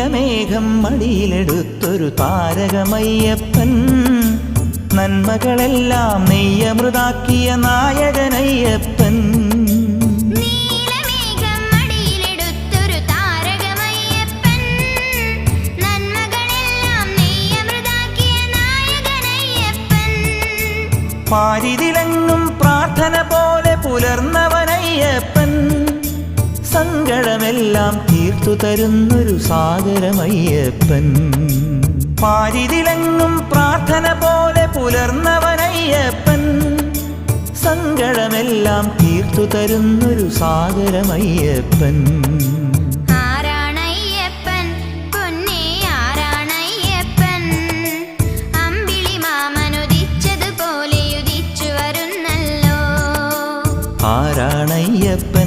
നീലമേഘം മടിയിലെടുത്തൊരു താരകമയ്യപ്പൻ, നന്മകളെല്ലാം നെയ്യമൃതാക്കിയ നായകനയ്യപ്പൻ. നീലമേഘം മടിയിലെടുത്തൊരു താരകമയ്യപ്പൻ, നന്മകളെല്ലാം നെയ്യമൃതാക്കിയ നായകനയ്യപ്പൻ. പാരിതിലെങ്ങും പ്രാർത്ഥന പോലെ പുലർന്നവനയ്യപ്പൻ, സങ്കടമെല്ലാം തീർത്തു തരുന്നൊരു സാഗരമയ്യപ്പൻ. പാരിതിലെങ്ങും പ്രാർത്ഥന പോലെ പുലർന്നവനയ്യപ്പൻ, സങ്കടമെല്ലാം തീർത്തു തരുന്നൊരു സാഗരമയ്യപ്പൻ. ആരാണയ്യപ്പൻ പൊന്നേ ആരാണയ്യപ്പൻ, അമ്പിളി മാമനുദിച്ചതുപോലെ ഉദിച്ചു വരുന്നല്ലോ. ആരാണയ്യപ്പൻ